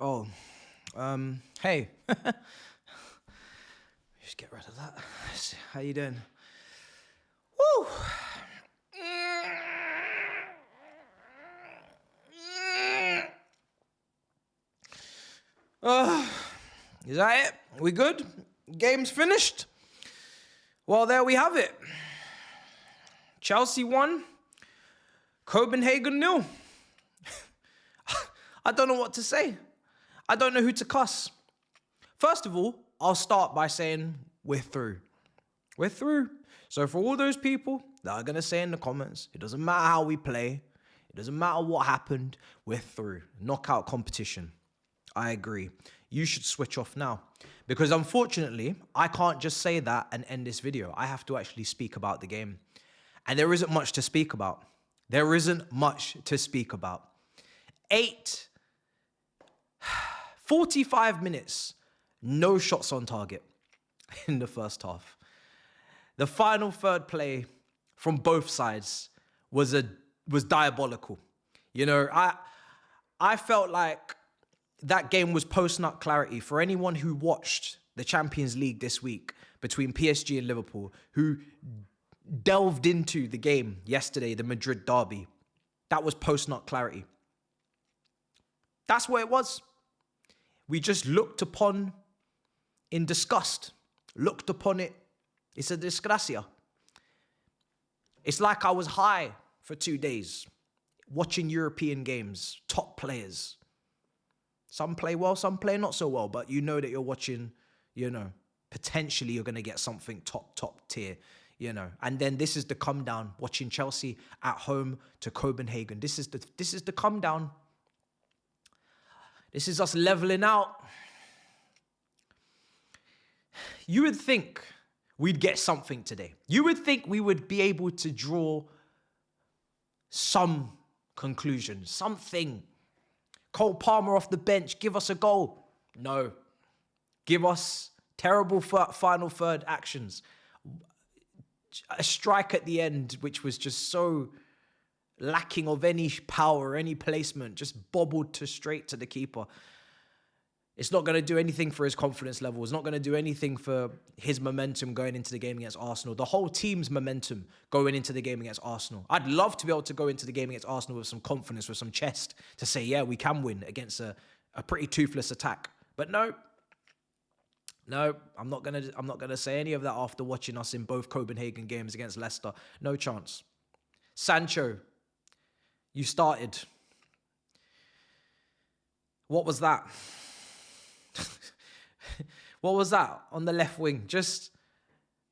Oh, hey. Just get rid of that. How you doing? Woo! Is that it? We good? Game's finished? Well, there we have it. Chelsea won. Copenhagen 0. I don't know what to say. I don't know who to cuss. First of all, I'll start by saying we're through. We're through. So for all those people that are going to say in the comments, it doesn't matter how we play, it doesn't matter what happened, we're through. Knockout competition. I agree. You should switch off now. Because unfortunately, I can't just say that and end this video. I have to actually speak about the game. And there isn't much to speak about. There isn't much to speak about. 45 minutes, no shots on target in the first half. The final third play from both sides was diabolical. You know, I felt like that game was post-nut clarity for anyone who watched the Champions League this week between PSG and Liverpool, who delved into the game yesterday, the Madrid derby. That was post-nut clarity. That's what it was. We just looked upon in disgust. Looked upon it. It's a disgracia. It's like I was high for 2 days, watching European games, top players. Some play well, some play not so well, but you know that you're watching, potentially you're going to get something top tier, And then this is the come down, watching Chelsea at home to Copenhagen. This is the come down. This is us leveling out. You would think we'd get something today. You would think we would be able to draw some conclusion, something. Cole Palmer off the bench, give us a goal. No. Give us terrible final third actions. A strike at the end, which was just so lacking of any power, any placement, just bobbled straight to the keeper. It's not going to do anything for his confidence level. It's not going to do anything for his momentum going into the game against Arsenal. The whole team's momentum going into the game against Arsenal. I'd love to be able to go into the game against Arsenal with some confidence, with some chest, to say, yeah, we can win against a pretty toothless attack. But no, I'm not gonna say any of that after watching us in both Copenhagen games against Leicester. No chance. Sancho, you started. What was that? What was that on the left wing? Just,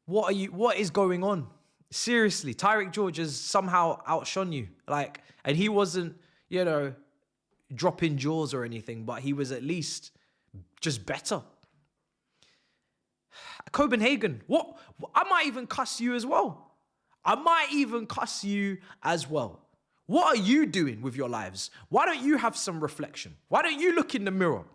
what is going on? Seriously, Tyreek George has somehow outshone you. And he wasn't, dropping jaws or anything, but he was at least just better. Copenhagen, what? I might even cuss you as well. What are you doing with your lives? Why don't you have some reflection? Why don't you look in the mirror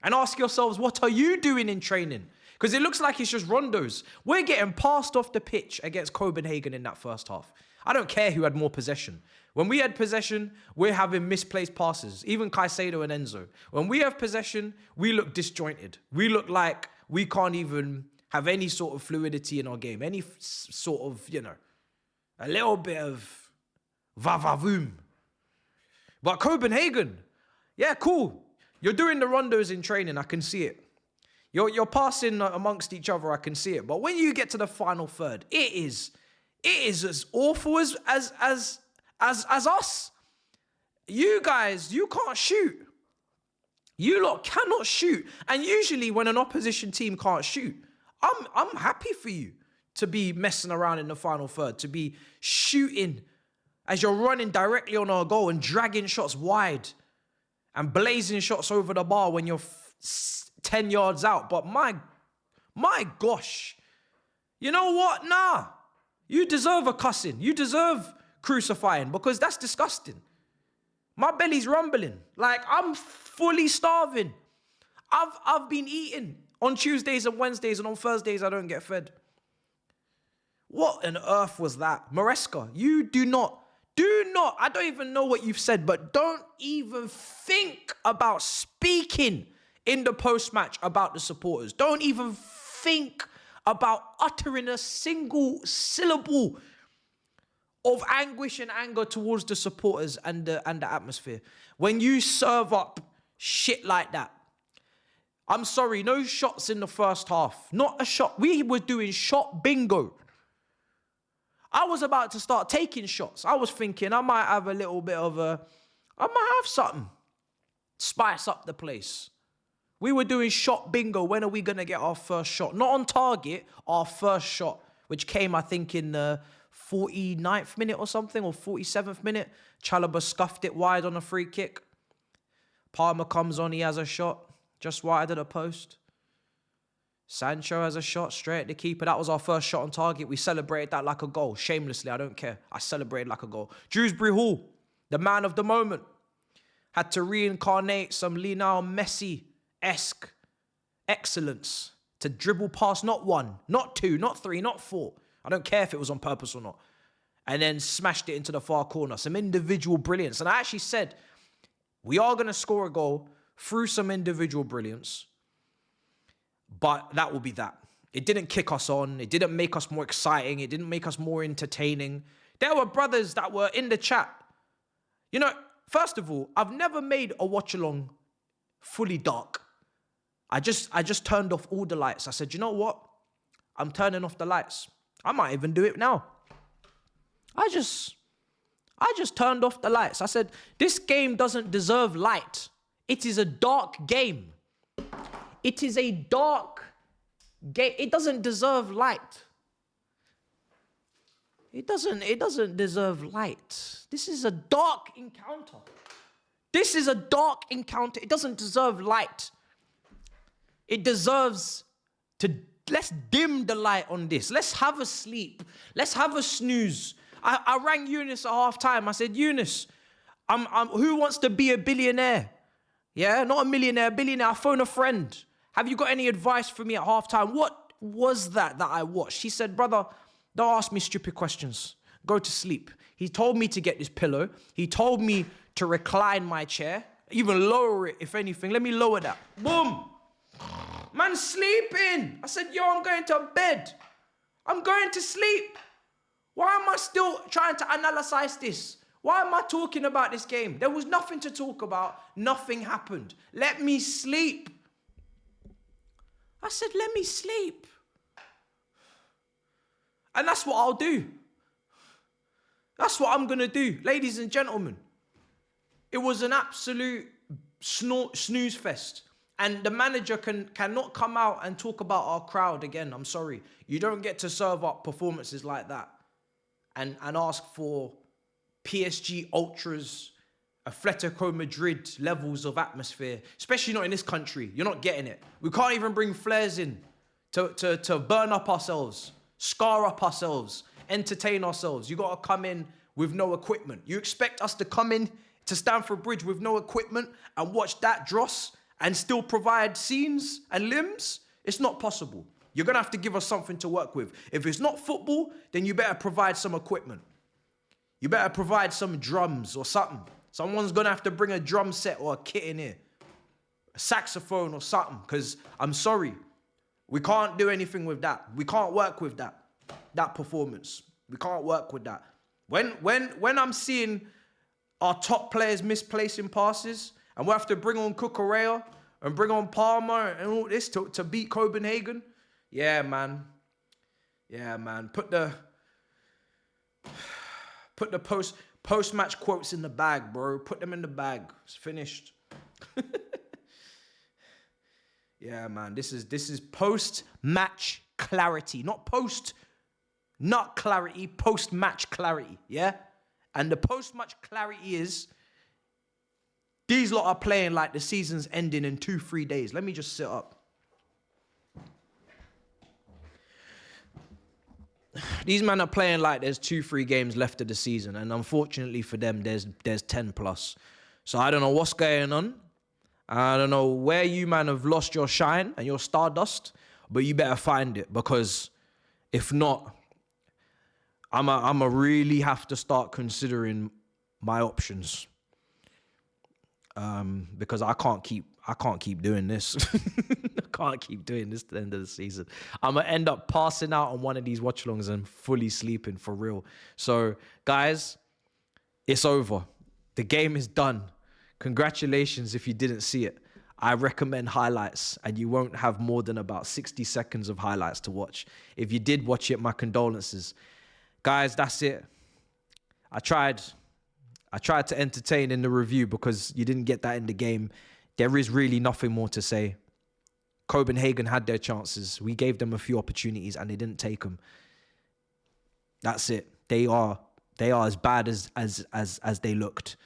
and ask yourselves, what are you doing in training? Because it looks like it's just rondos. We're getting passed off the pitch against Copenhagen in that first half. I don't care who had more possession. When we had possession, we're having misplaced passes, even Caicedo and Enzo. When we have possession, we look disjointed. We look like we can't even have any sort of fluidity in our game, any sort of, a little bit of va-va-voom. But Copenhagen, yeah, cool. You're doing the rondos in training, I can see it. You're passing amongst each other, I can see it. But when you get to the final third, it is as awful as us. You guys, you can't shoot. You lot cannot shoot. And usually when an opposition team can't shoot, I'm happy for you to be messing around in the final third, to be shooting as you're running directly on our goal and dragging shots wide and blazing shots over the bar when you're 10 yards out. But my gosh, you know what? Nah, you deserve a cussing. You deserve crucifying, because that's disgusting. My belly's rumbling. I'm fully starving. I've been eating on Tuesdays and Wednesdays, and on Thursdays I don't get fed. What on earth was that? MARESCA, you do not Do not, I don't even know what you've said, but don't even think about speaking in the post-match about the supporters. Don't even think about uttering a single syllable of anguish and anger towards the supporters and the atmosphere. When you serve up shit like that, I'm sorry, no shots in the first half. Not a shot. We were doing shot bingo. I was about to start taking shots. I was thinking I might have a little bit of I might have something. Spice up the place. We were doing shot bingo. When are we going to get our first shot? Not on target, our first shot, which came, I think, in the 49th minute or something, or 47th minute. Chalobah scuffed it wide on a free kick. Palmer comes on, he has a shot. Just wide of the post. Sancho has a shot straight at the keeper. That was our first shot on target. We celebrated that like a goal. Shamelessly, I don't care. I celebrated like a goal. Dewsbury Hall, the man of the moment, had to reincarnate some Lionel Messi-esque excellence to dribble past not one, not two, not three, not four. I don't care if it was on purpose or not. And then smashed it into the far corner. Some individual brilliance. And I actually said, we are going to score a goal through some individual brilliance. But that will be that. It didn't kick us on. It didn't make us more exciting. It didn't make us more entertaining. There were brothers that were in the chat. You know, first of all, I've never made a watch-along fully dark. I just turned off all the lights. I said, you know what? I'm turning off the lights. I might even do it now. I just turned off the lights. I said, this game doesn't deserve light. It is a dark game. It is a dark game. It doesn't deserve light. It doesn't deserve light. This is a dark encounter. This is a dark encounter. It doesn't deserve light. It deserves to, let's dim the light on this. Let's have a sleep. Let's have a snooze. I rang Eunice at halftime. I said, Eunice, who wants to be a billionaire? Yeah, not a millionaire, a billionaire. I phone a friend. Have you got any advice for me at halftime? What was that I watched? She said, brother, don't ask me stupid questions. Go to sleep. He told me to get this pillow. He told me to recline my chair, even lower it, if anything. Let me lower that. Boom. Man, sleeping. I said, yo, I'm going to bed. I'm going to sleep. Why am I still trying to analyze this? Why am I talking about this game? There was nothing to talk about. Nothing happened. Let me sleep. I said, let me sleep. And that's what I'll do. That's what I'm going to do. Ladies and gentlemen, it was an absolute snooze fest. And the manager cannot come out and talk about our crowd again. I'm sorry. You don't get to serve up performances like that and ask for PSG Ultras, Atletico Madrid levels of atmosphere, especially not in this country. You're not getting it. We can't even bring flares in to burn up ourselves, scar up ourselves, entertain ourselves. You got to come in with no equipment. You expect us to come in to Stamford Bridge with no equipment and watch that dross and still provide scenes and limbs? It's not possible. You're going to have to give us something to work with. If it's not football, then you better provide some equipment. You better provide some drums or something. Someone's going to have to bring a drum set or a kit in here. A saxophone or something. Because I'm sorry, we can't do anything with that. We can't work with that performance. We can't work with that. When I'm seeing our top players misplacing passes and we have to bring on Cucurella and bring on Palmer and all this to beat Copenhagen, yeah, man. Yeah, man. Put the post-match quotes in the bag, bro. Put them in the bag. It's finished. Yeah, man. This is post-match clarity. Not clarity, post-match clarity. Yeah? And the post-match clarity is these lot are playing like the season's ending in 2-3 days. Let me just sit up. These men are playing like there's 2-3 games left of the season, and unfortunately for them, there's 10 plus. So I don't know what's going on. I don't know where you, man, have lost your shine and your stardust, but you better find it, because if not, I'm a really have to start considering my options. Because I can't keep doing this. I can't keep doing this to the end of the season. I'm gonna end up passing out on one of these watch-alongs and fully sleeping for real. So, guys, it's over. The game is done. Congratulations if you didn't see it. I recommend highlights, and you won't have more than about 60 seconds of highlights to watch. If you did watch it, my condolences. Guys, that's it. I tried to entertain in the review because you didn't get that in the game. There is really nothing more to say. Copenhagen had their chances. We gave them a few opportunities and they didn't take them. That's it. They are as bad as they looked.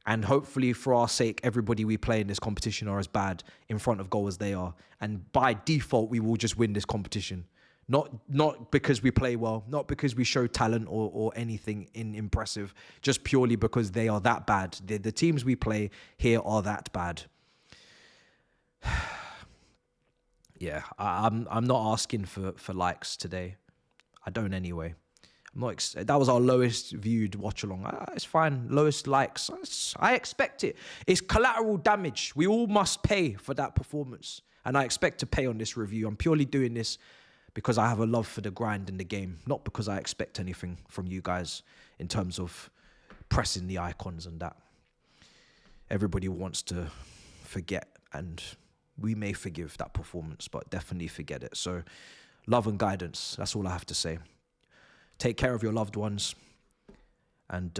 And hopefully for our sake, everybody we play in this competition are as bad in front of goal as they are. And by default, we will just win this competition. Not because we play well, not because we show talent or anything impressive, just purely because they are that bad. The teams we play here are that bad. Yeah, I'm not asking for likes today. I don't anyway. That was our lowest viewed watch along. It's fine. Lowest likes. I expect it. It's collateral damage. We all must pay for that performance. And I expect to pay on this review. I'm purely doing this because I have a love for the grind in the game, not because I expect anything from you guys in terms of pressing the icons and that. Everybody wants to forget, and we may forgive that performance, but definitely forget it. So love and guidance, that's all I have to say. Take care of your loved ones and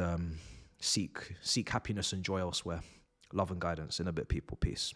seek happiness and joy elsewhere. Love and guidance. In a bit, people. Peace.